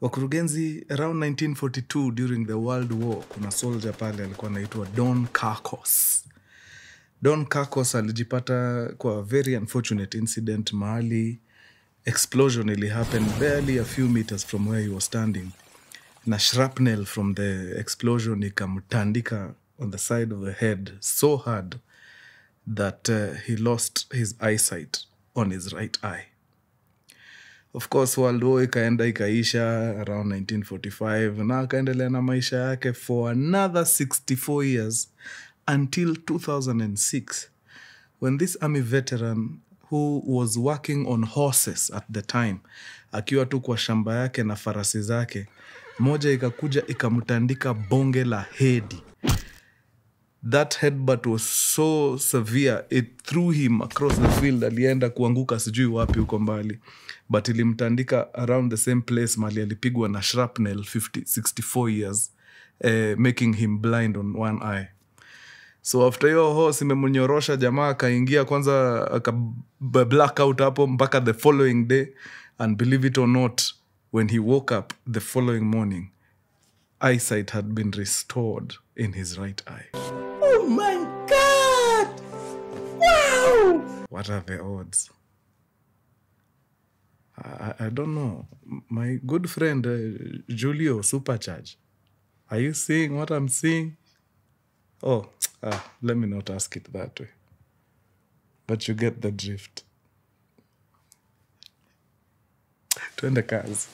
Wakurugenzi, around 1942 during the World War, kuna soldier pale alikuwa anaitwa Don Carcos. Don Carcos alijipata kwa very unfortunate incident mahali explosion ili happen barely a few meters from where he was standing. Na shrapnel from the explosion ikamtandika on the side of the head so hard that he lost his eyesight on his right eye. Of course, World War ikaenda ikaisha around 1945 na akaendelea na maisha yake for another 64 years until 2006 when this army veteran who was working on horses at the time, akiwa tu kwa shamba yake na farasi zake, moja ikakuja ikamtandika bonge la hedi. That headbutt was so severe, it threw him across the field. Alienda kuanguka sijui wapi huko mbali. But ilimtandika around the same place mali alipigwa na shrapnel 64 years, making him blind on one eye. So after your horse imemnyorosha, jamaa akaingia kwanza aka black out hapo mpaka the following day, and believe it or not, when he woke up the following morning, eyesight had been restored in his right eye. Oh my God! Wow! What are the odds? I don't know. My good friend Julio Supercharge, are you seeing what I'm seeing? Oh, let me not ask it that way. But you get the drift. Twende kazi.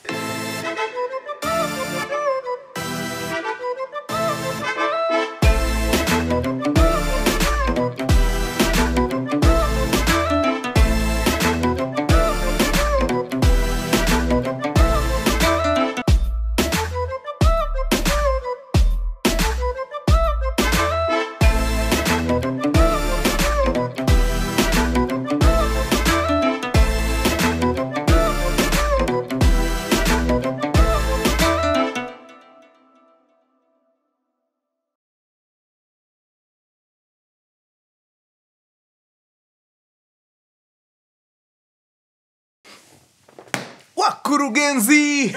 Mkurugenzi!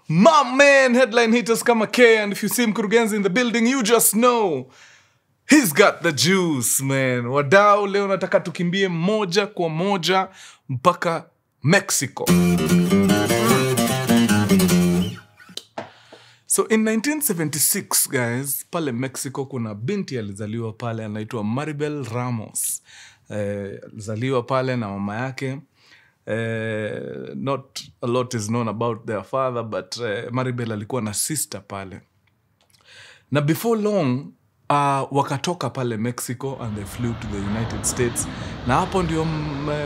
My man, headline hitters kama K, and if you see Mkurugenzi in the building, you just know he's got the juice, man. Wadau, leo nataka tukimbie moja kwa moja mpaka Mexico. So in 1976, guys, pale Mexico kuna binti alizaliwa pale anaitwa Maribel Ramos. Alizaliwa pale na mama yake. Not a lot is known about their father, but Maribel alikuwa na sister pale. Na before long, wakatoka pale Mexico and they flew to the United States. Na hapo ndio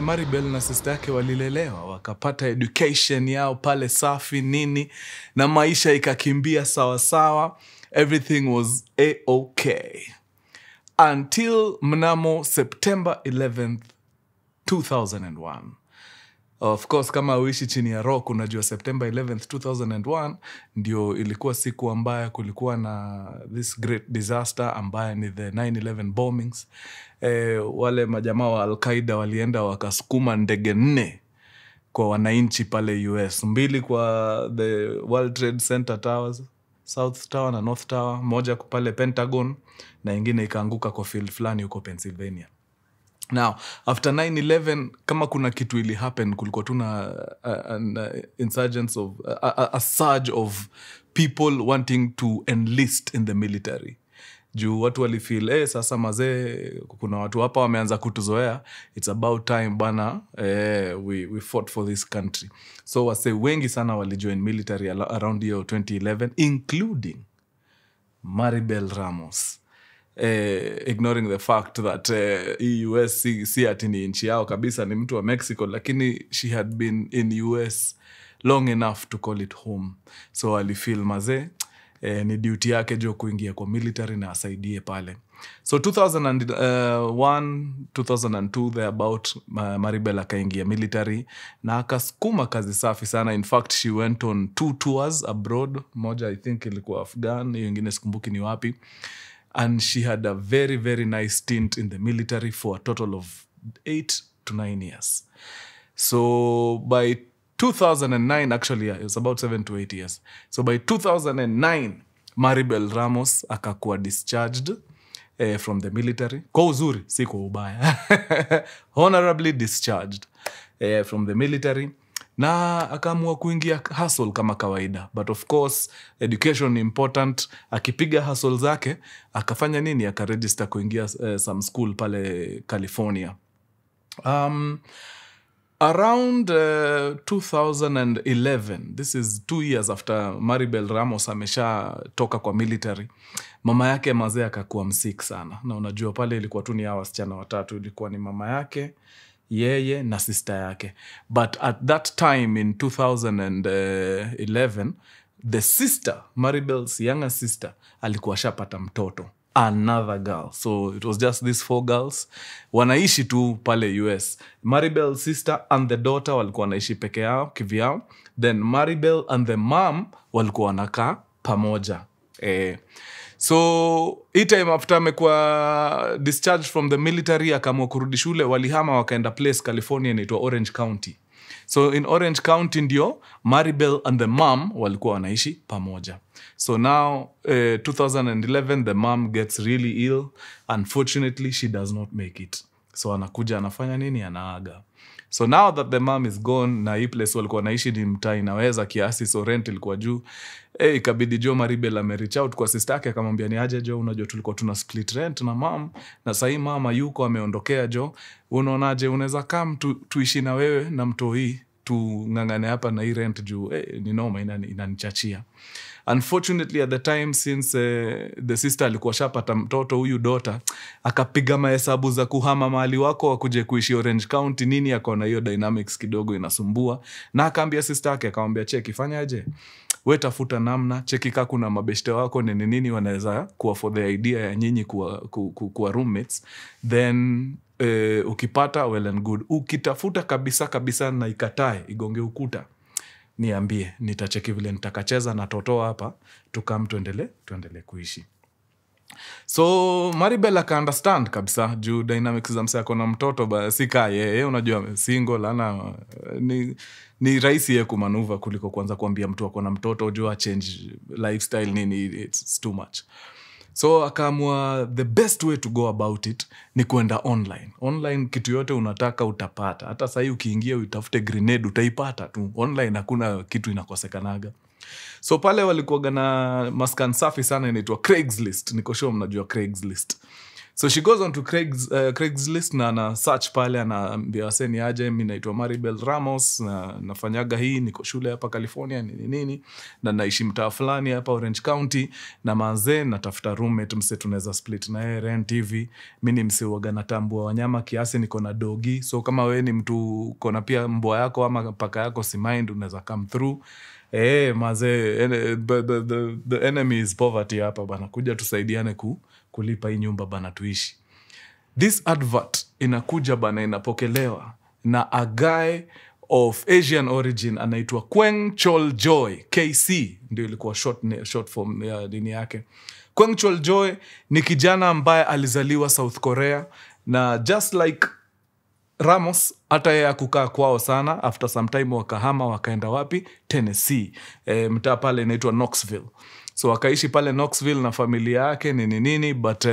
Maribel na sister yake walilelewa. Wakapata education yao pale safi nini. Na maisha ikakimbia sawa sawa. Everything was A-okay. Until mnamo September 11th, 2001. Of course, kama uishi chini ya rock, unajua September 11th, 2001, ndio ilikuwa siku ambayo kulikuwa na this great disaster ambayo ni the 9/11 bombings. Wale majamaa wa Al-Qaeda walienda wakasukuma ndege 4 kwa wananchi pale US. 2 kwa the World Trade Center Towers, South Tower na North Tower, moja kwa pale Pentagon, na ingine ikaanguka kwa field flani huko Pennsylvania. Now, after 9/11, kama kuna kitu ili happen, kulikuwa tuna an insurgence of, a surge of people wanting to enlist in the military. Juu watu walifeel, sasa mazee, kuna watu hapa wameanza kutuzoea, it's about time bana, we fought for this country. So wase wengi sana walijoin military around year 2011, including Maribel Ramos. Ignoring the fact that US si ati ni nchi yao kabisa, ni mtu wa Mexico, lakini she had been in US long enough to call it home. So alifeel maze, ni duty yake jo kuingia kwa military na asaidie pale. So 2001, 2002 thereabout, Maribel akaingia military na akasukuma kazi safi sana. In fact, she went on 2 tours abroad. Moja I think ilikuwa Afghan, hiyo ingine sikumbuki ni wapi. And she had a very, very nice stint in the military for a total of 8 to 9 years. So by 2009, actually, yeah, it was about 7 to 8 years. So by 2009, Maribel Ramos akakuwa discharged from the military. Kwa uzuri, si kwa ubaya. Honorably discharged from the military. Na akaamua kuingia hustle kama kawaida. But of course, education important. Akipiga hustle zake, akafanya nini? Akaregister kuingia some school pale California. Around 2011, this is 2 years after Maribel Ramos amesha toka kwa military, mama yake mazee akakuwa msick sana. Na unajua pale ilikuwa tu ni hawa wasichana watatu, ilikuwa ni mama yake, yeye na sister yake. But at that time in 2011, the sister, Maribel's younger sister, alikuwa shapata mtoto. Another girl. So it was just these 4 girls. Wanaishi tu pale US. Maribel's sister and the daughter walikuwa wanaishi peke yao, kivyao. Then Maribel and the mom walikuwa wanakaa pamoja. So hii time after amekuwa discharged from the military, akaamua kurudi shule, walihama wakaenda place California inaitwa Orange County. So in Orange County ndio Maribel and the mom walikuwa wanaishi pamoja. So now 2011 the mom gets really ill. Unfortunately she does not make it. So anakuja anafanya nini? Anaaga. So now that the mom is gone, na hii place walikuwa wanaishi ni mtaa inaweza kiasi, so rent ilikuwa juu. Ikabidi jo Maribel amereach out kwa sister yake akamwambia ni aje jo, unajua tulikuwa tuna split rent na mom, na sasa mama yuko ameondokea jo, unaonaje unaweza come tuishi na wewe na mtoi tungangane hapa na hii rent juu ni noma inanichachia. Unfortunately at the time, since the sister alikuwa shapata mtoto, huyu daughter akapiga mahesabu za kuhama mahali wako wakuje kuishi Orange County nini, akaona hiyo dynamics kidogo inasumbua, na akaambia sister yake, akamwambia cheki, fanyaje, wewe tafuta namna, cheki kama kuna mabeshte wako nini wanaweza kuwa for the idea ya nyinyi kuwa roommates, then ukipata well and good, ukitafuta kabisa na ikatae igonge ukuta, niambie, nitacheki vile nitakacheza na toto hapa, tukam tuendelee kuishi. So Maribel aka understand kabisa juu dynamics za msako na mtoto basi yeye unajua single ana ni rahisi yeye kumanuva kuliko kwanza kuambia mtu ako na mtoto juu change lifestyle nini, it's too much. So akaamua the best way to go about it ni kuenda online kitu yote unataka utapata. Hata sasa ukiingia utafute grenade utaipata tu online, hakuna kitu inakosekanaga. So pale walikuwa na maskan safi sana inaitwa Craigslist. Niko sure mnajua Craigslist. So she goes on to Craigslist na ana search pale, anaambia waseni aje, mimi naitwa Maribel Ramos na nafanyaga hii, niko shule hapa California nini na naishi mtaa fulani hapa Orange County, na manze natafuta roommate mse tunaweza split na yeye rent hivi. Mimi ni mse waga natambua wanyama kiasi, niko na dogi, so kama wewe ni mtu uko na pia mbwa yako ama paka yako, si mind unaweza come through. Maze the enemy is poverty hapa bana, kuja tusaidiane kulipa hii nyumba bana tuishi. This advert inakuja bana, inapokelewa na a guy of Asian origin anaitwa Kweng Chol Joy, KC ndio ilikuwa short form ya dini yake. Kweng Chol Joy ni kijana ambaye alizaliwa South Korea, na just like Ramos hata yeye kukaa kwao sana, after some time wakahama wakaenda wapi? Tennessee. Mtaa pale inaitwa Knoxville. So wakaishi pale Knoxville na familia yake nini, but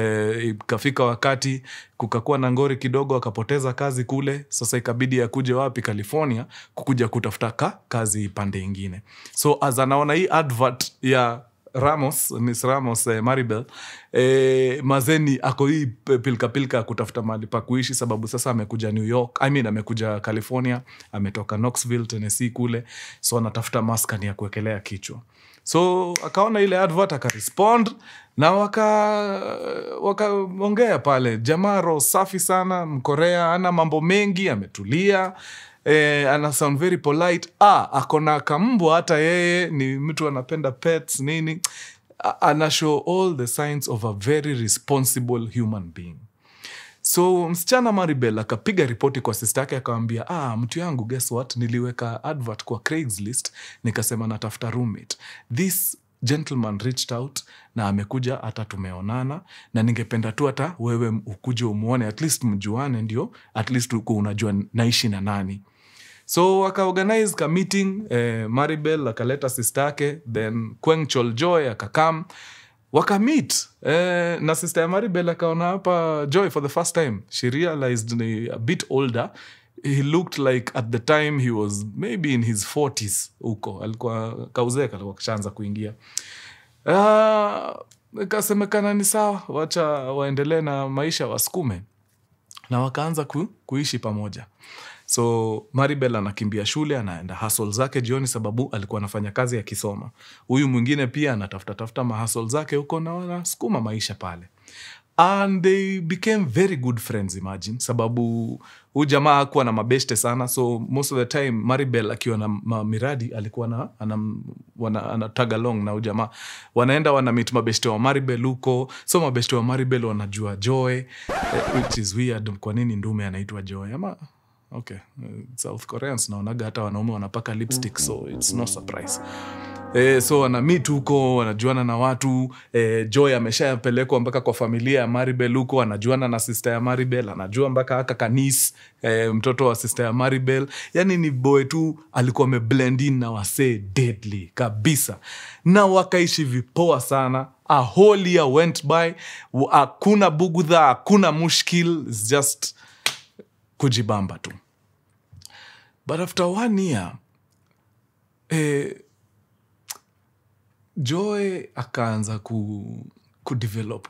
ikafika wakati kukakuwa na ngori kidogo, akapoteza kazi kule. Sasa ikabidi akuje wapi? California, kukuja kutafuta kazi pande nyingine. So as anaona hii advert ya Miss Ramos, Maribel, mazeni ako hii pilka kutafuta mahali pa kuishi, sababu sasa amekuja New York, amekuja California, ametoka Knoxville, Tennessee kule, so anatafuta maskani ya kuwekelea kichwa. So akaona ile advert, akarespond na wakaongea pale. Jamaa safi sana, Mkorea, ana mambo mengi, ametulia, ana sound very polite. Akona kambwa, hata yeye ni mtu anapenda pets nini, ana show all the signs of a very responsible human being. So msichana Maribel akapiga ripoti kwa sister yake, akamwambia mtu yangu, guess what, niliweka advert kwa Craigslist nikasema natafuta roommate. This gentleman reached out na amekuja, hata tumeonana, na ningependa tu hata wewe ukuje umuone, at least mjuane, ndio at least unajua naishi na nani. So wakaorganize ka meeting, Maribel akaleta sister yake, then Kweng Choljoy akakam, wakameet. Na sister ya Maribel akaona hapa Joy for the first time. She realized a bit older. He looked like at the time he was maybe in his 40s huko. Alikuwa kauzeka, alikuwa kishaanza kuingia. Kasemekana ni sawa, wacha waendelee na maisha wasukume. Na wakaanza kuishi pamoja. So Maribel anakimbia shule, anaenda hustle zake jioni sababu alikuwa anafanya kazi ya kisoma. Huyu mwingine pia anatafuta mahustle zake huko na wanasukuma maisha pale. And they became very good friends, imagine. Sababu huyu jamaa hakuwa na mabeshte sana. So most of the time Maribel akiwa na miradi alikuwa anatag along na huyu jamaa. Wanaenda wanameet mabeshte wa Maribel huko. So mabeshte wa Maribel wanajua Joy, which is weird. Kwa nini ndume anaitwa Joy? Ama okay, South Koreans naonaga hata wanaume wanapaka lipstick, so it's no surprise. So wanameet huko, wanajuana na watu. Joy ameshapelekwa mpaka kwa familia ya Maribel huko, anajuana na sister ya Maribel, anajua mpaka haka Kanis, mtoto wa sister ya Maribel. Yani ni boy tu alikuwa ameblend in na wasee deadly kabisa. Na wakaishi vipoa sana. A whole year went by. Hakuna bugudha, hakuna mushkil, it's just kujibamba tu. But after 1 year, Joy akaanza kudevelop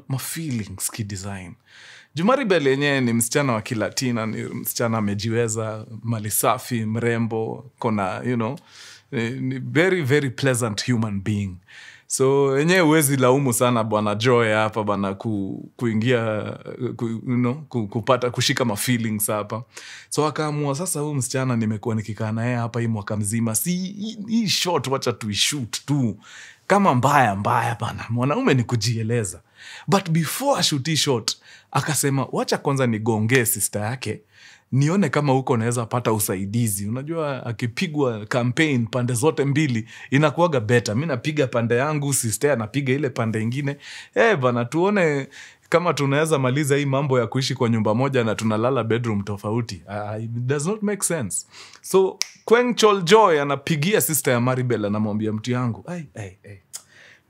ma feelings kidesign. Maribel yenyewe ni msichana wa Kilatina, ni msichana amejiweza, mali safi, mrembo, kona, ni very, very pleasant human being. So yenyewe huwezi laumu sana bwana Joy hapa bwana kuingia kupata kushika ma feelings hapa. So akaamua sasa huyu msichana nimekuwa nikikaa naye hapa hii mwaka mzima, si hii shot wacha tuishoot tu. Kama mbaya bana, mwanaume ni kujieleza. But before shoot shot akasema wacha kwanza nigongee sister yake, nione kama huko naweza pata usaidizi. Unajua akipigwa campaign pande zote mbili inakuwaga better. Mimi napiga pande yangu, sister anapiga ile pande nyingine. Bana tuone kama tunaweza maliza hii mambo ya kuishi kwa nyumba moja na tunalala bedroom tofauti. It does not make sense. So Kweng Choljoy anapigia sister ya Maribel, anamwambia mtu yangu,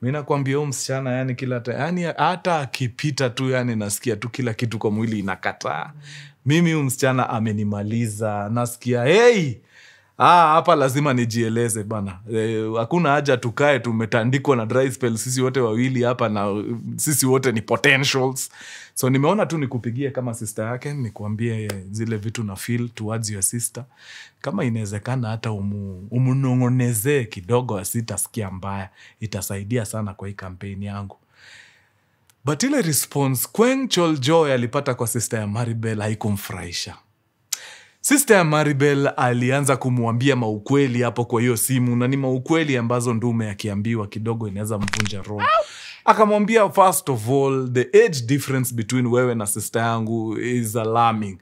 mimi nakwambia huyu msichana yani yani hata akipita tu yani nasikia tu kila kitu kwa mwili inakataa. Mimi huyu msichana amenimaliza, nasikia hapa lazima nijieleze bana. Hakuna haja tukae tumetandikwa na dry spell sisi wote wawili hapa, na sisi wote ni potentials. So nimeona tu nikupigie kama sister yake, nikuambie zile vitu na feel towards your sister. Kama inawezekana hata umunongoneze kidogo asitasikia mbaya, itasaidia sana kwa hii campaign yangu. But ile response Kweng Choljoy alipata kwa sister ya Maribel haikumfurahisha. Sister ya Maribel alianza kumwambia maukweli hapo kwa hiyo simu, na ni maukweli ambazo ndume akiambiwa kidogo inaweza mvunja roho. Akamwambia first of all, the age difference between wewe na sister yangu is alarming.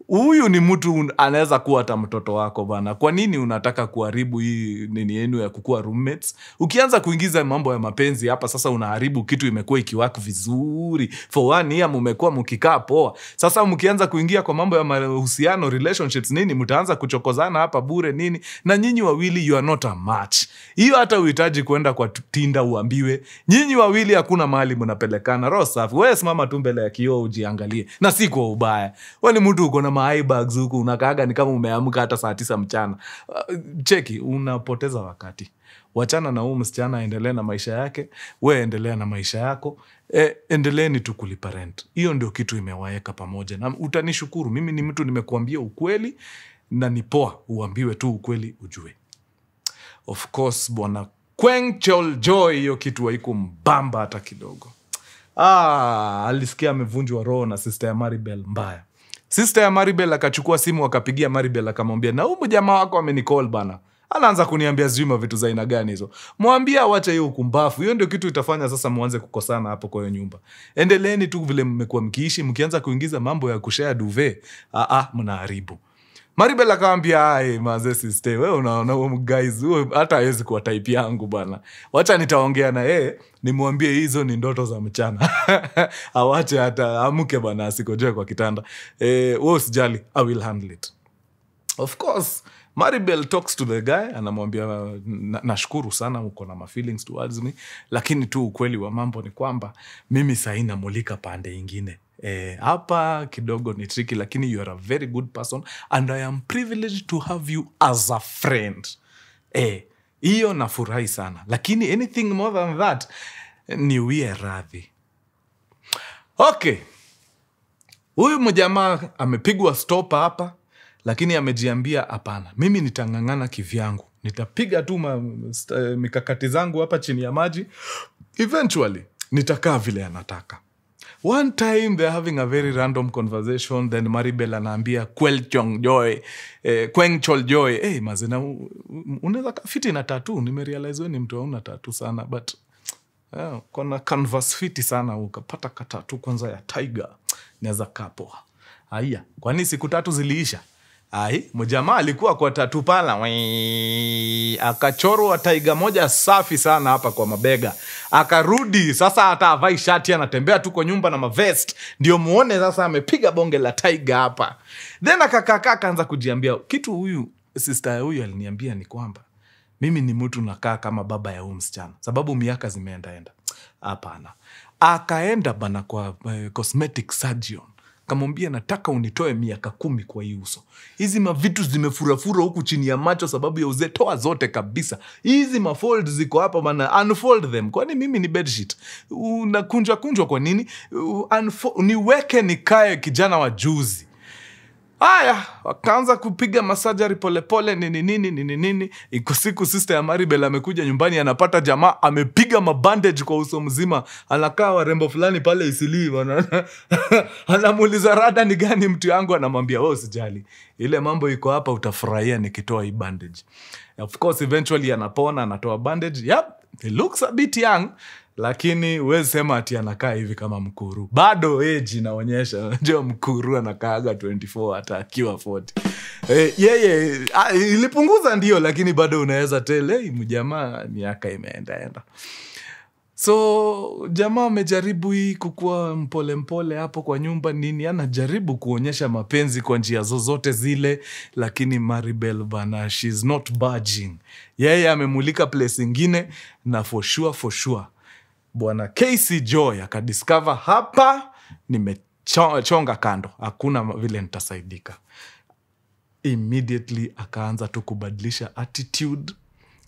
Huyu ni mtu anaweza kuwa hata mtoto wako bana. Kwa nini unataka kuharibu hii nini yenu ya kukua roommates? Ukianza kuingiza mambo ya mapenzi hapa sasa unaharibu kitu imekuwa ikiwaka vizuri. For 1 year mmekuwa mkikaa poa. Sasa mkianza kuingia kwa mambo ya mahusiano, relationships nini, mtaanza kuchokozana hapa bure nini? Na nyinyi wawili you are not a match. Hiyo hata uhitaji kwenda kwa Tinder uambiwe. Nyinyi wawili hakuna mahali mnapelekana. Roho safi. Wewe simama tu mbele ya kioo ujiangalie. Na si kwa ubaya. Wewe ni mtu uko na eye bags huku, unakaaga ni kama umeamka hata saa 9 mchana. Cheki, unapoteza wakati. Wachana na huyu msichana, endelea na maisha yake, wewe endelea na maisha yako. Endeleeni tu kulipa rent. Hiyo ndio kitu imewaeka pamoja. Na utanishukuru, mimi ni mtu nimekuambia ukweli, na ni poa uambiwe tu ukweli ujue. Of course bwana Kweng Choljoy hiyo kitu haikumbamba hata kidogo. Alisikia amevunjwa roho na sister ya Maribel mbaya. Sister ya Maribel akachukua simu akapigia Maribel akamwambia, na huyu jamaa wako amenicall bana. Anaanza kuniambia zima vitu za aina gani hizo. Mwambia awache hiyo ukumbafu. Hiyo ndio kitu itafanya sasa muanze kukosana hapo kwa hiyo nyumba. Endeleeni tu vile mmekuwa mkiishi, mkianza kuingiza mambo ya kushare duvet, mnaharibu. Maribel akamwambia, maze sister, wewe unaona huyo guys, hata hawezi kuwa type yangu bana. Wacha nitaongea na yeye, nimwambie hizo ni ndoto za mchana. Awache hata amke bana asikojoe kwa kitanda. Wewe usijali, I will handle it. Of course, Maribel talks to the guy, anamwambia nashukuru sana uko na feelings towards me, lakini tu ukweli wa mambo ni kwamba mimi sahi namulika pande ingine. Hapa kidogo ni tricky, lakini you are a very good person and I am privileged to have you as a friend. Iyo nafurahi sana, lakini anything more than that niwie radhi. Okay, huyu mjamaa amepigwa stop hapa, lakini amejiambia hapana, mimi nitangangana kivyangu, nitapiga tu mikakati zangu hapa chini ya maji, eventually nitakaa vile anataka. One time they're having a very random conversation, then Maribel anaambia Kweng Chol Joy, mazina unaweza fiti na tattoo, nimerealize wewe ni mtu hauna tattoo sana, but kuna canvas fiti sana, ukapata tattoo kwanza ya tiger, naweza kapoa. Haya, kwani siku 3 ziliisha? Mjamaa alikuwa kwa tattoo pala, akachorwa tiger moja safi sana hapa kwa mabega. Akarudi, sasa hata havai shati, anatembea tu kwa nyumba na mavest, ndio muone sasa amepiga bonge la tiger hapa. Then akaanza kujiambia kitu. Huyu sister huyu aliniambia ni kwamba mimi ni mtu nakaa kama baba ya huyu msichana, sababu miaka zimeenda. Hapana. Akaenda bana kwa cosmetic surgeon, kamwambia nataka unitoe miaka 10 kwa hii uso. Hizi mavitu zimefurafura huku chini ya macho sababu ya uzee, toa zote kabisa. Hizi mafolds ziko hapa bana, unfold them. Kwani mimi ni bedsheet? Unakunjwa kwa nini? Niweke nikae kijana wa juzi. Haya, wakaanza kupiga masajari polepole nini. Iko siku sister ya Maribel amekuja nyumbani, anapata jamaa amepiga mabandage kwa uso mzima. Anakaa warembo fulani pale Isili, anamuuliza rada ni gani mtu yangu, anamwambia usijali, ile mambo iko hapa, utafurahia nikitoa hii bandage. Of course eventually anapona, anatoa bandage. Yep, he looks a bit young, lakini huwezi sema ati anakaa hivi kama Mkuru. Bado age inaonyesha, unajua Mkuru anakaaga 24 hata akiwa 40. Yeye ilipunguza ndio, lakini bado unaweza tell mjamaa miaka imeenda. So jamaa amejaribu hii kukua mpole hapo kwa nyumba nini, anajaribu kuonyesha mapenzi kwa njia zozote zile, lakini Maribel bana, she's not budging. Yeye amemulika place ingine, na for sure Bwana KC Joy akadiscover hapa nimechonga kando, hakuna vile nitasaidika. Immediately akaanza tu kubadilisha attitude,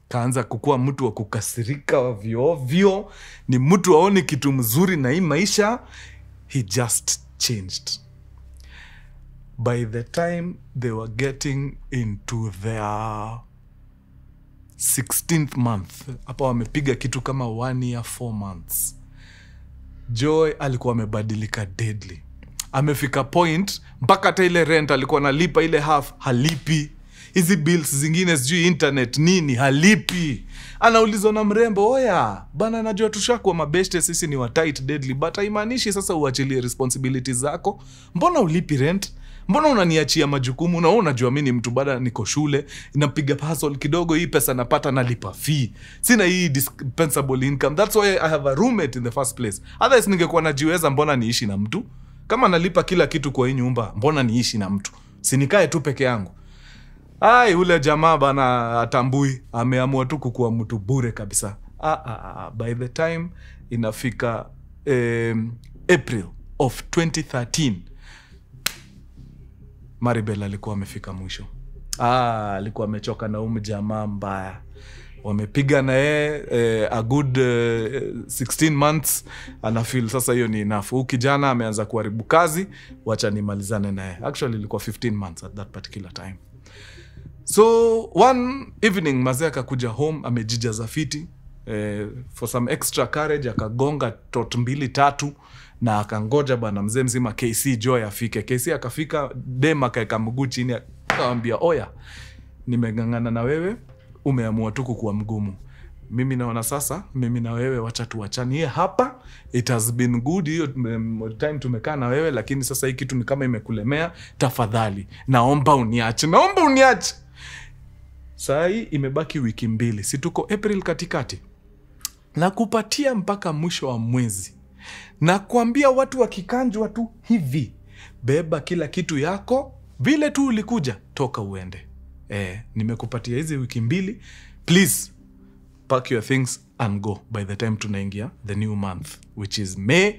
kaanza kukua mtu wa kukasirika ovyo, ni mtu aone kitu mzuri na hii maisha. He just changed. By the time they were getting into their 16th month, hapa wamepiga kitu kama 1 year 4 months, Joy alikuwa amebadilika deadly. Amefika point mpaka hata ile rent alikuwa analipa ile half halipi. Hizi bills zingine sijui internet nini halipi. Anaulizwa na mrembo, oya bana, najua tushakuwa mabeshte sisi ni wa tight deadly, but haimaanishi sasa uachilie responsibilities zako. Mbona ulipi rent? Mbona unaniachia majukumu? Na unajua mimi ni mtu bado niko shule, napiga hustle kidogo, hii pesa napata nalipa fee. Sina hii dispensable income. That's why I have a roommate in the first place. Otherwise ningekuwa najiweza, mbona niishi na mtu? Kama nalipa kila kitu kwa hii nyumba, mbona niishi na mtu? Sinikae tu peke yangu. Ule jamaa bana atambui, ameamua tu kukuwa mtu bure kabisa. By the time inafika April of 2013, Maribel alikuwa amefika mwisho. Alikuwa amechoka na jamaa mbaya. Wamepiga na yeye a good 16 months, ana feel sasa hiyo ni enough. Huyu kijana ameanza kuharibu kazi, wacha nimalizane na yeye. Actually ilikuwa 15 months at that particular time. So one evening mazee akakuja home, amejijaza fiti, for some extra courage akagonga tot 2-3 na akangoja bana mzee mzima KC Joy afike. KC akafika, dem akaeka mguu chini, akamwambia oya, nimegangana na wewe, umeamua tu kuwa mgumu. Mimi naona sasa mimi na wewe wacha tuachanie hapa. It has been good hiyo time tumekaa na wewe, lakini sasa hii kitu ni kama imekulemea, tafadhali naomba uniache. Saa hii imebaki wiki 2, si tuko April katikati, na kupatia mpaka mwisho wa mwezi, na kuambia watu wakikanjwa tu hivi, beba kila kitu yako, vile tu ulikuja, toka uende. Nimekupatia hizi wiki 2, please pack your things and go by the time tunaingia the new month, which is May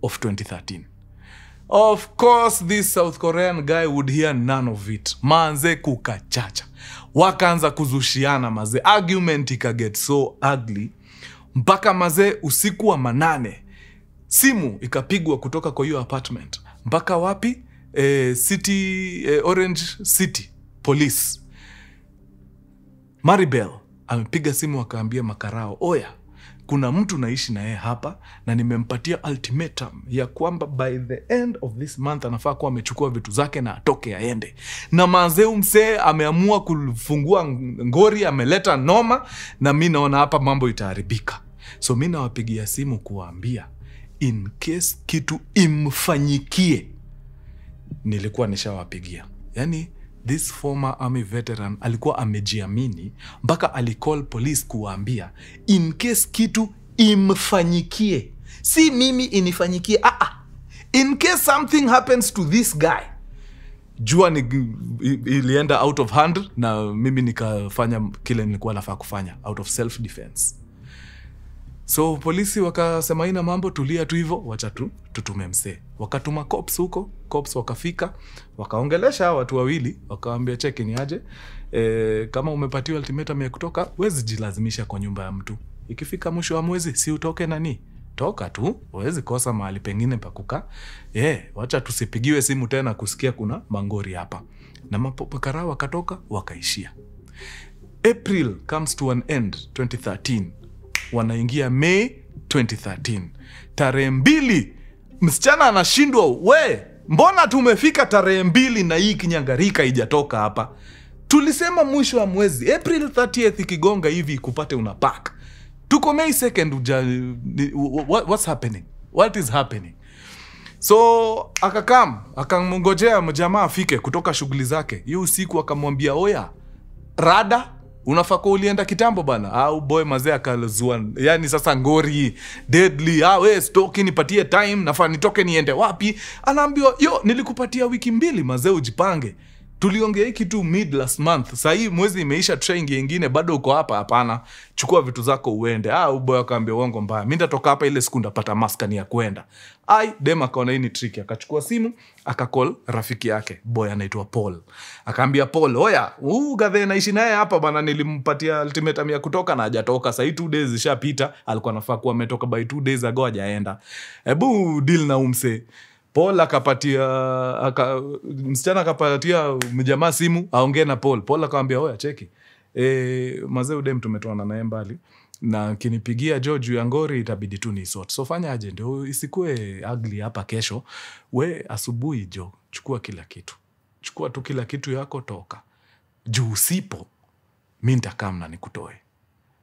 of 2013. Of course, this South Korean guy would hear none of it. Manze kukachacha. Wakaanza kuzushiana maze. Argument ikaget so ugly. Mpaka maze usiku wa 8. Simu ikapigwa kutoka kwa hiyo apartment. Mpaka wapi? Orange City Police. Maribel amepiga simu akaambia makarao, oya, kuna mtu naishi na yeye hapa na nimempatia ultimatum ya kwamba by the end of this month anafaa kuwa amechukua vitu zake na atoke aende. Na mazeu msee ameamua kufungua ngori, ameleta noma, na mimi naona hapa mambo itaharibika. So mimi nawapigia simu kuwaambia in case kitu imfanyikie. Nilikuwa nishawapigia. Yani this former army veteran alikuwa amejiamini mpaka alicall police kuwaambia in case kitu imfanyikie. Si mimi inifanyikie. In case something happens to this guy. Jua ilienda out of hand na mimi nikafanya kile nilikuwa nafaa kufanya out of self defense. So polisi wakasema ina mambo, tulia tu hivyo, wacha tu tutume msee. Wakatuma cops huko, cops wakafika, wakaongelesha watu wawili, wakawaambia cheki ni aje. Kama umepatiwa ultimatum ya kutoka, huwezi jilazimisha kwa nyumba ya mtu. Ikifika mwisho wa mwezi si utoke nani? Toka tu, huwezi kosa mahali pengine pa kukaa. Wacha tusipigiwe simu tena kusikia kuna mangori hapa. Na mapokara wakatoka, wakaishia. April comes to an end 2013. Wanaingia May 2013. Tarehe 2, msichana anashindwa, we, mbona tumefika tarehe 2 na hii kinyangarika ijatoka hapa? Tulisema mwisho wa mwezi, April 30th ikigonga hivi kupate unapack. Tuko May 2nd, what's happening? What is happening? So, akamngojea mjamaa afike kutoka shughuli zake. Hiyo usiku akamwambia, oya, rada, unafaa kuwa ulienda kitambo bana. Au boy mazee akalazua, yani sasa ngori deadly. We stoki nipatie time, nafaa nitoke niende wapi? Anaambiwa, yo, nilikupatia wiki 2 mazee ujipange. Tuliongea hiki tu mid last month. Sasa hii mwezi imeisha, tushaingia ingine, bado uko hapa? Hapana, chukua vitu zako uende. Boy akaambia uongo mbaya. Mimi nitatoka hapa ile siku ndapata maskani ya kwenda. Dem akaona hii ni trick, akachukua simu, akacall rafiki yake, boy anaitwa Paul. Akaambia Paul, oya, gadhe naishi naye hapa bana, nilimpatia ultimatum ya kutoka na hajatoka. Sasa hii 2 days zishapita, alikuwa anafaa kuwa ametoka by 2 days ago, hajaenda. Hebu deal na umse. Paul msichana akapatia mjamaa simu aongee na Paul. Paul akamwambia, oya cheki, mazee udem tumetoana naye mbali, na kinipigia juu ya ngori itabidi tu ni sort. So fanya aje ndio isikue ugly hapa kesho. We asubuhi chukua kila kitu. Chukua tu kila kitu yako, toka. Juu usipo, mimi nitakaa na nikutoe.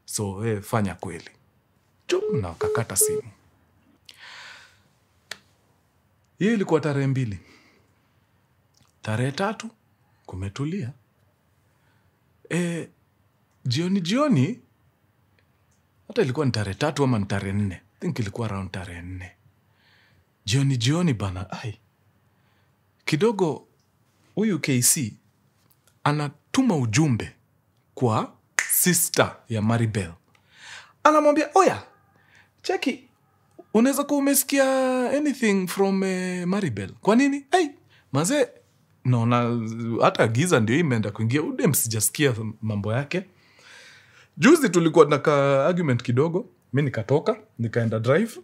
So fanya kweli. Na wakakata simu. Hiyo ilikuwa tarehe 2. Tarehe 3 kumetulia. Jioni hata ilikuwa ni tarehe 3 ama ni tarehe 4. I think ilikuwa around tarehe 4. Jioni bana, kidogo huyu KC anatuma ujumbe kwa sister ya Maribel. Anamwambia, oya, cheki, unaweza kuwa umesikia anything from Maribel? Kwa nini? Mazee, naona hata giza ndio imeenda kuingia. Udem sijasikia mambo yake. Juzi tulikuwa na argument kidogo. Mimi nikatoka, nikaenda drive,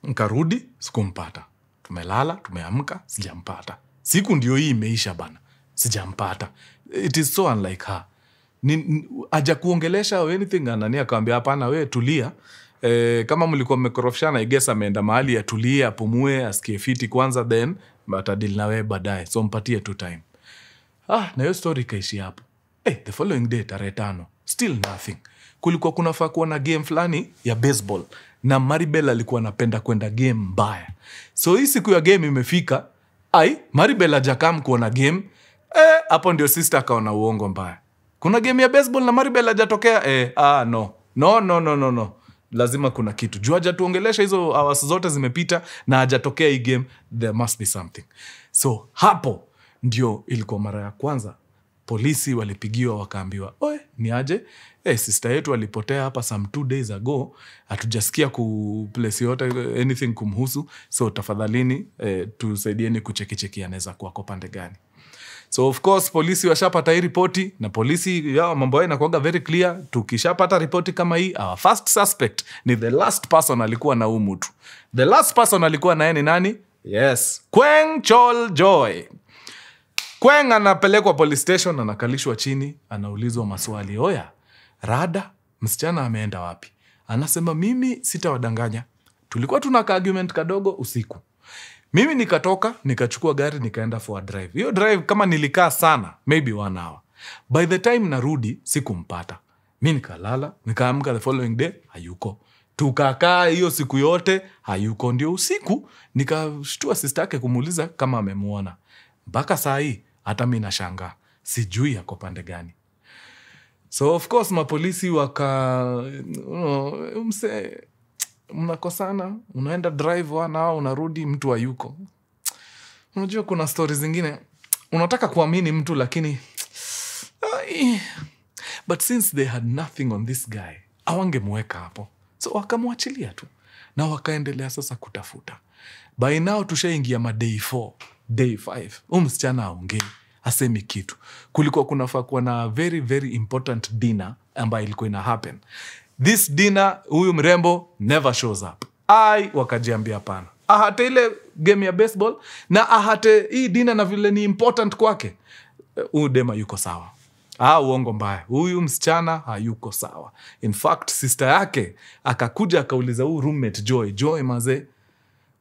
nikarudi, sikumpata. Tumelala, tumeamka, sijampata. Siku ndio hii imeisha bana, sijampata. It is so unlike her. Aja kuongelesha or anything, anania akamwambia hapana, wewe tulia. Kama mlikuwa mmekorofishana, I guess ameenda mahali ya tulie, apumue, asikie fiti kwanza, then atadili na wewe baadaye. So mpatie tu time. Na hiyo story kaishi hapo. The following day, tarehe 5, still nothing. Kulikuwa kunafaa kuwa na game fulani ya baseball, na Maribel alikuwa anapenda kwenda game mbaya. So hii siku ya game imefika, Maribel hajakam kuona game. Hapo ndio sister akaona uongo mbaya. Kuna game ya baseball na Maribel hajatokea? No. Lazima kuna kitu. Juu hajatuongelesha, hizo hours zote zimepita na hajatokea hii game. There must be something. So hapo ndio ilikuwa mara ya kwanza polisi walipigiwa wakaambiwa, oe, ni aje? Sister yetu alipotea hapa some 2 days ago. Hatujasikia place yote anything kumhusu. So tafadhalini tusaidieni kucheki anaweza kuwa kwa pande gani. So of course polisi washapata hii ripoti, na polisi yao mambo yao inakuanga very clear. Tukishapata ripoti kama hii, our first suspect ni the last person alikuwa na huyu mtu. The last person alikuwa na yeye ni nani? Yes, Kweng Chol Joy. Kweng anapelekwa police station, anakalishwa chini, anaulizwa maswali. Oya, rada, msichana ameenda wapi? Anasema mimi sitawadanganya. Tulikuwa tunaka argument kadogo usiku. Mimi nikatoka, nikachukua gari, nikaenda for a drive. Hiyo drive kama nilikaa sana, maybe 1 hour. By the time narudi, sikumpata. Mimi nikalala, nikaamka the following day, hayuko. Tukakaa hiyo siku yote, hayuko. Ndio usiku, nikashtua sister yake kumuuliza kama amemuona. Mpaka saa hii, hata mimi nashangaa. Sijui yako pande gani. So of course mapolisi mnakosana, unaenda drive 1 hour, unarudi mtu hayuko. Unajua kuna stories zingine unataka kuamini mtu lakini but since they had nothing on this guy, hawangemweka hapo. So wakamwachilia tu na wakaendelea sasa kutafuta. By now tushaingia day 4, day 5. Msichana aongei, asemi kitu. Kulikuwa kunafaa kuwa na very very important dinner ambayo ilikuwa ina happen. This dinner, huyu mrembo never shows up. Wakajiambia hapana. Ahate ile game ya baseball na ahate hii dinner na vile ni important kwake. Huyu dema yuko sawa. Uongo mbaya. Huyu msichana hayuko sawa. In fact, sister yake akakuja akauliza huyu roommate Joy maze,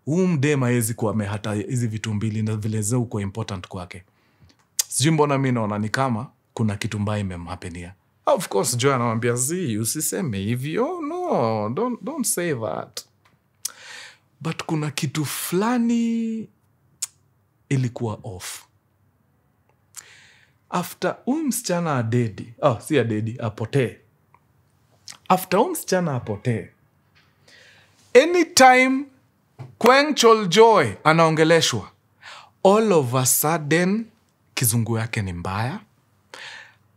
huyu mdema hezi kuwa mehata hizi vitu mbili na vile zeu kwa important kwake. Sijui mbona mimi naona ni kama kuna kitu mbaya imemhapenia. Of course Joy anamwambia, usiseme hivyo. No, don't say that. But kuna kitu fulani ilikuwa off. After msichana adedi, si adedi, apotee. After msichana apotee, anytime Kweng Chol Joy anaongeleshwa, all of a sudden kizungu yake ni mbaya.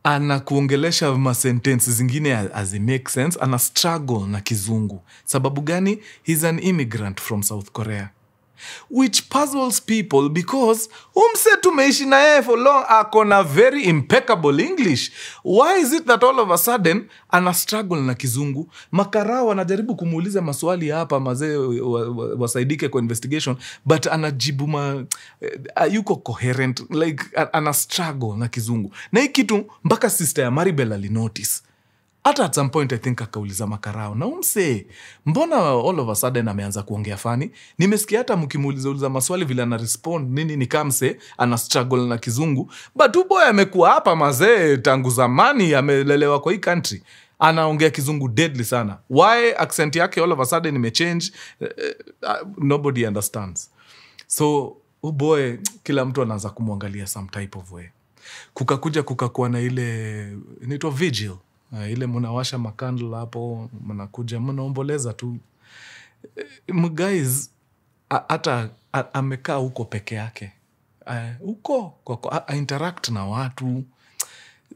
Anakuongelesha masentensi zingine as it makes sense. Ana struggle na kizungu. Sababu gani? He's an immigrant from South Korea. Which puzzles people because umse tumeishi na yeye for long, akona very impeccable English. Why is it that all of a sudden ana struggle na kizungu? Makarao anajaribu kumuuliza maswali hapa mazee wasaidike kwa investigation, but anajibu yuko coherent, like ana struggle na kizungu. Na hii kitu mpaka sister ya Maribel alinotice. Hata at some point I think akauliza makarao, na umse, mbona all of a sudden ameanza kuongea fani? Nimesikia hata mkimuuliza maswali vile ana respond nini ni kamse ana struggle na kizungu. But boy amekuwa hapa mazee tangu zamani, amelelewa kwa hii country. Anaongea kizungu deadly sana. Why accent yake all of a sudden imechange? Nobody understands. So boy kila mtu anaanza kumwangalia some type of way. Kukakuwa na ile inaitwa vigil. Ile mnawasha makandla hapo, mnakuja mnaomboleza tu. Guys hata amekaa huko peke yake. Huko interact na watu.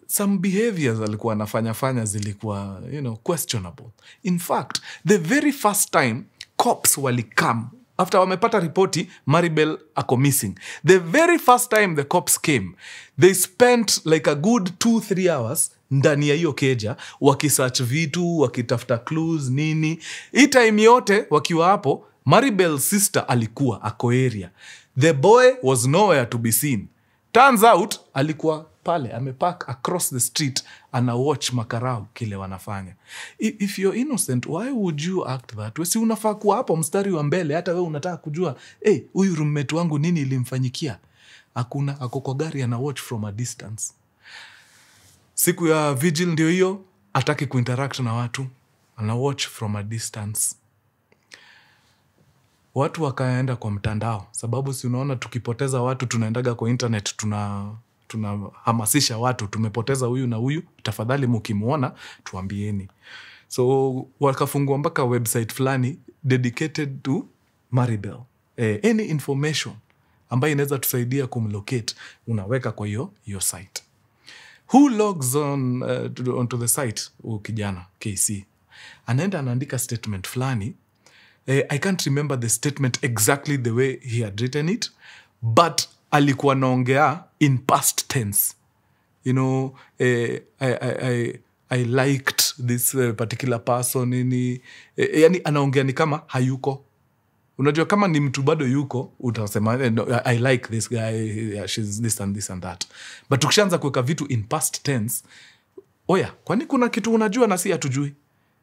Some behaviors alikuwa anafanya zilikuwa questionable. In fact, the very first time cops walikam after wamepata ripoti Maribel ako missing, the very first time the cops came, they spent like a good 2-3 hours ndani ya hiyo keja wakisearch vitu, wakitafuta clues nini. Hii time yote wakiwa hapo, Maribel's sister alikuwa ako area. The boy was nowhere to be seen. Turns out alikuwa pale amepark across the street ana watch makarao kile wanafanya. If you're innocent, why would you act that way? Si unafaa kuwa hapo mstari wa mbele, hata wewe unataka kujua huyu roommate wangu nini ilimfanyikia. Hakuna, ako kwa gari ana watch from a distance. Siku ya vigil ndio hiyo, hataki kuinteract na watu, ana watch from a distance. Watu wakaenda kwa mtandao, sababu si unaona tukipoteza watu tunaendaga kwa internet, tunahamasisha watu, tumepoteza huyu na huyu, tafadhali mkimuona tuambieni. So wakafungua mpaka website fulani dedicated to Maribel. Any information ambayo inaweza tusaidia kumlocate, unaweka kwa hiyo site. Who logs on onto the site? Kijana KC anaenda anaandika statement fulani. I can't remember the statement exactly the way he had written it, but alikuwa naongea in past tense. You know, I liked this particular person. Yani anaongea ni kama hayuko. Unajua kama ni mtu bado yuko, utasema I like this guy, yeah, she's this and this and that. But tukishaanza kuweka vitu in past tense, oya, kwani kuna kitu unajua na si hatujui?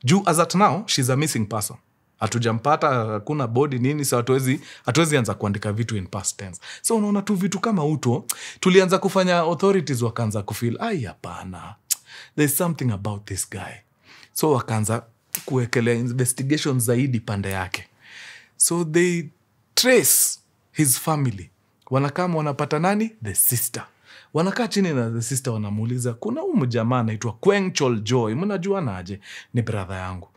Juu as at now, she's a missing person. Hatujampata, hakuna body nini, so hatuwezi anza kuandika vitu in past tense. So unaona tu vitu kama uto, tulianza kufanya authorities wakaanza kufeel, hapana, there's something about this guy. So wakaanza kuwekelea investigation zaidi pande yake. So they trace his family. Wanakaa wanapata nani? The sister. Wanakaa chini na the sister wanamuuliza, kuna jamaa anaitwa Kweng Chol Joy, mnajuana aje? Ni brother yangu.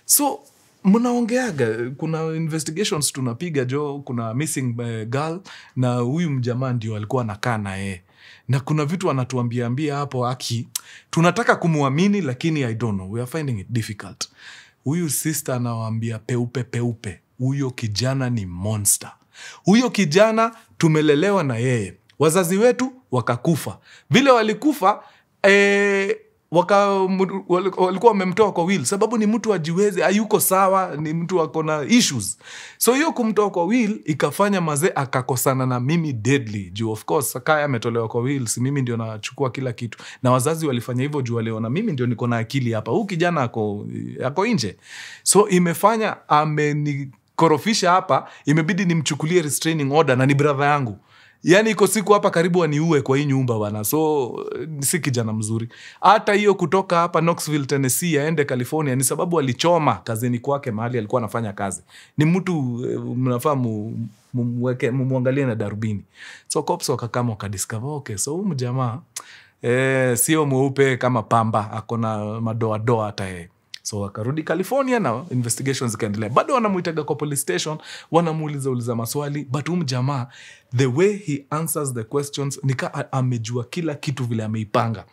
So mnaongeaga, kuna investigations tunapiga kuna missing girl, na huyu mjamaa ndio alikuwa anakaa na yeye. Na kuna vitu anatuambia hapo tunataka kumuamini, lakini I don't know, we are finding it difficult. Huyu sister anawaambia peupe, huyo kijana ni monster. Huyo kijana tumelelewa na yeye. Wazazi wetu wakakufa. Vile walikufa, walikuwa wamemtoa kwa will. Sababu ni mtu ajiweze, hayuko sawa, ni mtu ako na issues. So hiyo kumtoa kwa will, ikafanya mazee akakosana na mimi deadly. Juu of course, kaya ametolewa kwa will, si mimi ndio nachukua kila kitu. Na wazazi walifanya hivyo juu waliona mimi ndio niko na akili hapa. Huyu kijana ako nje. So imefanya amenikorofisha hapa, imebidi nimchukulie restraining order na ni brother yangu. Yani iko siku hapa karibu aniue kwa hii nyumba bana. So si kijana mzuri. Hata hiyo kutoka hapa Knoxville, Tennessee aende California ni sababu alichoma kazini kwake mahali alikuwa anafanya kazi. Ni mtu mnafaa muangalie na darubini. So cops wakakama wakadiscover, okay, so huyu jamaa sio mweupe kama pamba, akona madoa hata yeye. So wakarudi California na investigations zikaendelea. Bado wanamuitaga kwa police station, wanamuuliza maswali, but jamaa, the way he answers the questions, nika amejua kila kitu vile ameipanga.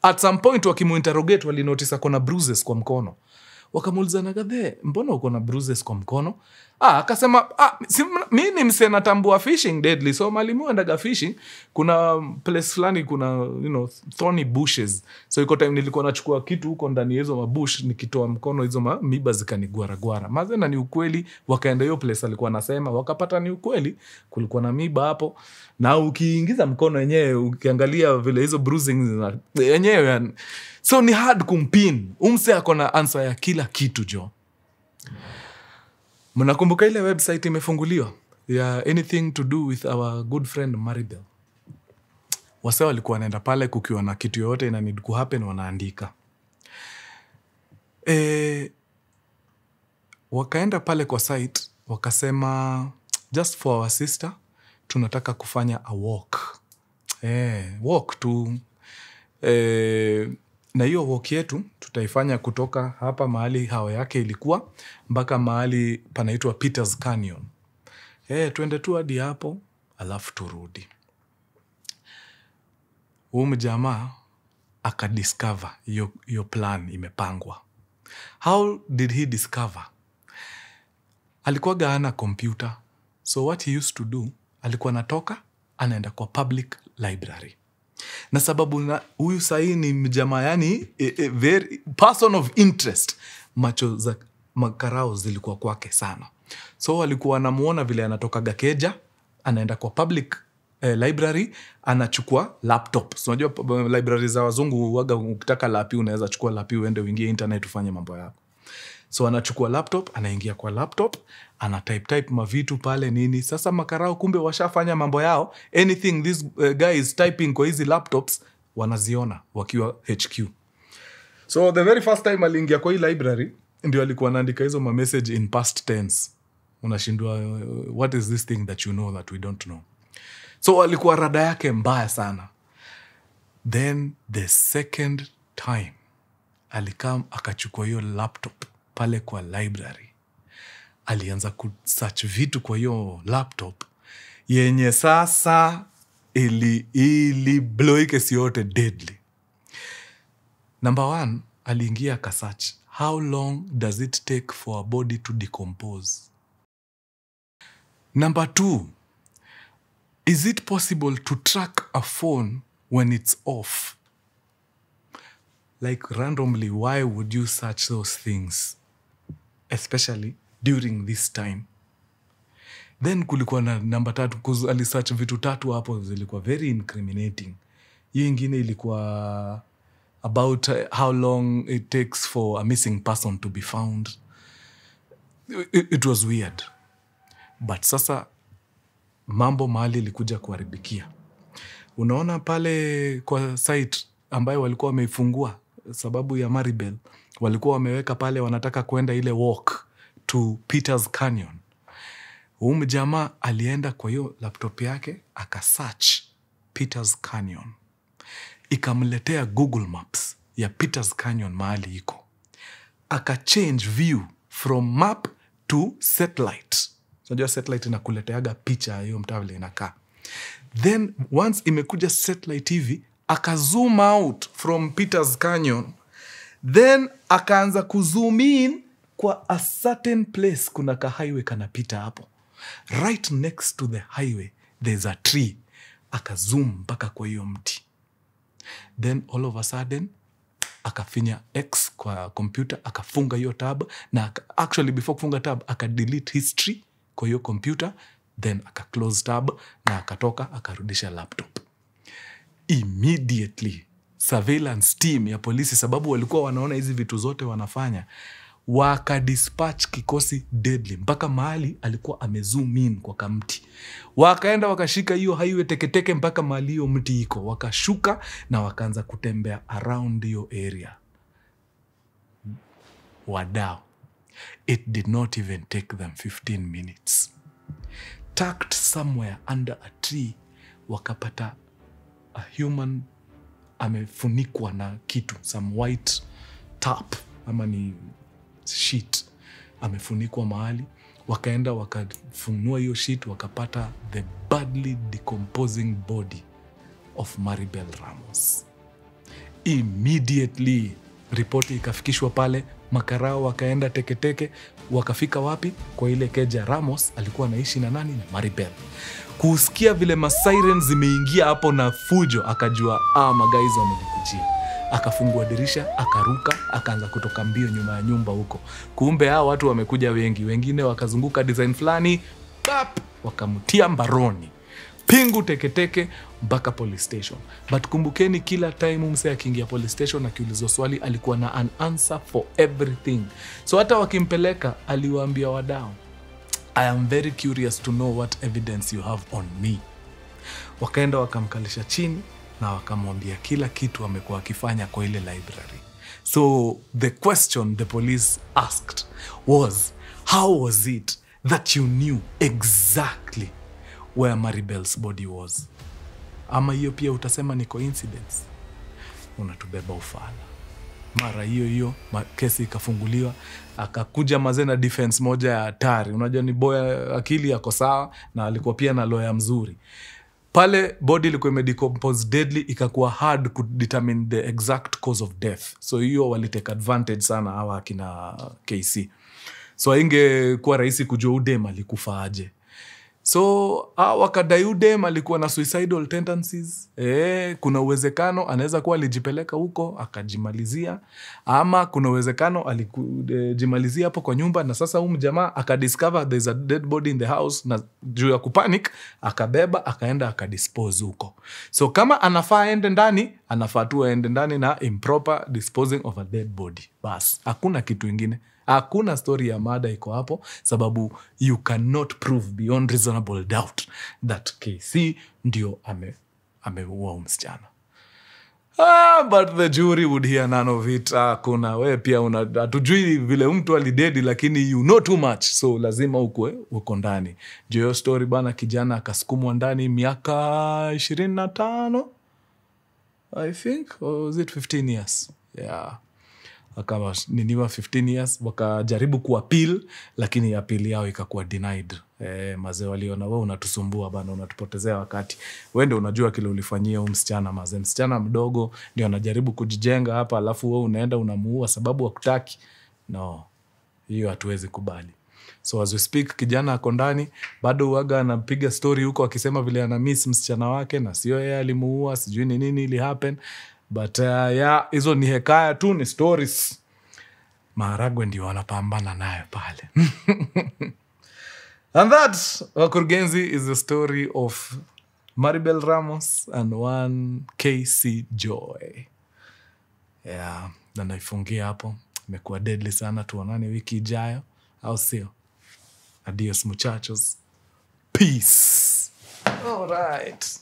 At some point wakimuinterrogate walinotice akona bruises kwa mkono. Wakamuuliza nagadhe, mbona uko na bruises kwa mkono? Akasema, mimi ni mse natambua fishing deadly. So malimu endaga fishing, kuna place fulani, kuna thorny bushes. So iko time nilikuwa nachukua kitu huko ndani hizo mabush, nikitoa mkono hizo miba zikaniguara. Mazena ni ukweli, wakaenda hiyo place alikuwa anasema, wakapata ni ukweli, kulikuwa na miba hapo. Na ukiingiza mkono yenyewe, ukiangalia vile hizo bruising yenyewe, so ni hard kumpin. Umse akona answer ya kila kitu jo. Mnakumbuka ile website imefunguliwa ya anything to do with our good friend Maribel? Wase walikuwa wanaenda pale kukiwa na kitu yote ina need ku happen, wanaandika. Wakaenda pale kwa site, wakasema just for our sister tunataka kufanya a walk. Walk to na hiyo walk yetu tutaifanya kutoka hapa mahali hawa yake ilikuwa mpaka mahali panaitwa Peter's Canyon. Tuende tu hadi hapo alafu turudi. Huyu jamaa akadiscover hiyo plan imepangwa. How did he discover? Alikuwa hana computer. So what he used to do, alikuwa natoka anaenda kwa public library. Na sababu huyu sahi ni jamaa, yani very person of interest, macho za makarao zilikuwa kwake sana. So alikuwa anamuona vile anatoka Gakeja, anaenda kwa public library, anachukua laptop. So unajua library za wazungu waga, ukitaka lapi unaweza chukua lapi uende uingie internet ufanye mambo yako. So anachukua laptop, anaingia kwa laptop, type mavitu pale nini. Sasa makarao kumbe washafanya mambo yao. Anything this guy is typing kwa hizi laptops, wanaziona wakiwa HQ. So the very first time aliingia kwa hii library, ndio alikuwa anaandika hizo message in past tense. Unashindwa, what is this thing that you know that we don't know? So alikuwa rada yake mbaya sana. Then the second time alikam akachukua hiyo laptop pale kwa library, alianza kusearch vitu kwa hiyo laptop. yenye sasa ili blow hii kesi yote deadly. Number 1, aliingia akasearch, how long does it take for a body to decompose? Number 2, is it possible to track a phone when it's off? Like randomly, why would you search those things? Especially during this time. Then kulikuwa na number 3, alisearch vitu 3 hapo zilikuwa very incriminating. Hiyo ingine ilikuwa about how long it takes for a missing person to be found. It was weird. But sasa mambo mahali ilikuja kuharibikia. Unaona pale kwa site ambayo walikuwa wameifungua sababu ya Maribel, walikuwa wameweka pale wanataka kuenda ile walk to Peter's Canyon. Jamaa alienda kwa hiyo laptop yake akasearch Peter's Canyon. Ikamletea Google Maps ya Peter's Canyon mahali iko. Akachange view from map to satellite. Unajua satellite inakuleteaga picha hiyo mtaa vile inakaa. Then once imekuja satellite hivi, akazoom out from Peter's Canyon. Then akaanza kuzoom in kwa a certain place, kuna ka highway kanapita hapo. Right next to the highway there's a tree. Akazoom mpaka kwa hiyo mti. Then all of a sudden akafinya X kwa computer, akafunga hiyo tab, na actually before kufunga tab akadelete history kwa hiyo computer, then akaclose tab na akatoka akarudisha laptop. Immediately surveillance team ya polisi, sababu walikuwa wanaona hizi vitu zote wanafanya, wakadispatch kikosi deadly mpaka mahali alikuwa amezoom in kwa kamti. Wakaenda wakashika hiyo highway teketeke mpaka mahali hiyo mti iko, wakashuka na wakaanza kutembea around hiyo area. Wadau, it did not even take them 15 minutes. Tucked somewhere under a tree, wakapata a human amefunikwa na kitu, some white tarp ama ni sheet, amefunikwa mahali. Wakaenda wakafunua hiyo sheet, wakapata the badly decomposing body of Maribel Ramos. Immediately ripoti ikafikishwa pale, makarao wakaenda teketeke. Wakafika wapi? Kwa ile keja Ramos alikuwa anaishi na nani? Na Maribel. Kusikia vile masirens zimeingia hapo na fujo, akajua magaizo wamejikujia. Akafungua dirisha, akaruka, akaanza kutoka mbio nyuma ya nyumba huko. Kumbe hao watu wamekuja wengi, wengine wakazunguka design fulani, pap, wakamtia mbaroni. Pingu teketeke mpaka police station. But kumbukeni, kila time mse akiingia police station akiulizwa swali alikuwa na an answer for everything. So hata wakimpeleka aliwaambia wadau, I am very curious to know what evidence you have on me. Wakaenda wakamkalisha chini na wakamwambia kila kitu amekuwa akifanya kwa ile library. So the question the police asked was, how was it that you knew exactly where Maribel's body was? Ama hiyo pia utasema ni coincidence? Unatubeba ufala. Mara hiyo kesi ikafunguliwa, akakuja mazena defense moja ya hatari. Unajua ni boya akili yako sawa, na alikuwa pia na lawyer mzuri. Pale body ilikuwa imedecompose deadly, ikakuwa hard to determine the exact cause of death. So hiyo walitake advantage sana hawa akina KC. So ingekuwa rahisi kujua udem alikufa aje. So wakadai udem alikuwa na suicidal tendencies. Kuna uwezekano anaweza kuwa alijipeleka huko akajimalizia, ama kuna uwezekano alijimalizia hapo kwa nyumba, na sasa jamaa akadiscover there's a dead body in the house, na juu ya kupanic akabeba akaenda akadispose huko. So kama anafaa ende ndani, anafaa tu aende ndani na improper disposing of a dead body. Bas, hakuna kitu ingine. Hakuna story ya mada iko hapo, sababu you cannot prove beyond reasonable doubt that KC ndio ameua msichana. But the jury would hear none of it. Kuna we pia hatujui vile mtu alidedi, lakini you know too much, so lazima uko ndani. Hiyo story bana, kijana akasukumwa ndani miaka 25 I think, or is it 15 years? Yeah. Wakawa niniwa 15 years, wakajaribu kuappeal, lakini appeal yao ikakuwa denied. Mazee waliona wewe unatusumbua bana, unatupotezea wakati. Wewe ndio unajua kile ulifanyia huyu msichana mazee. Msichana mdogo ndio anajaribu kujijenga hapa, alafu wewe unaenda unamuua sababu hakutaki. No. Hiyo hatuwezi kubali. So as we speak, kijana ako ndani, bado uaga anapiga story huko akisema vile ana miss msichana wake na sio yeye alimuua, sijui ni nini ili happen. But yeah, hizo ni hekaya tu, ni stories. Maharagwe ndio wanapambana nayo pale. And that, Mkurugenzi, is the story of Maribel Ramos and one KC Joy. Yeah, na naifungia hapo. Imekuwa deadly sana, tuonane wiki ijayo, au sio? Adios muchachos. Peace. All right.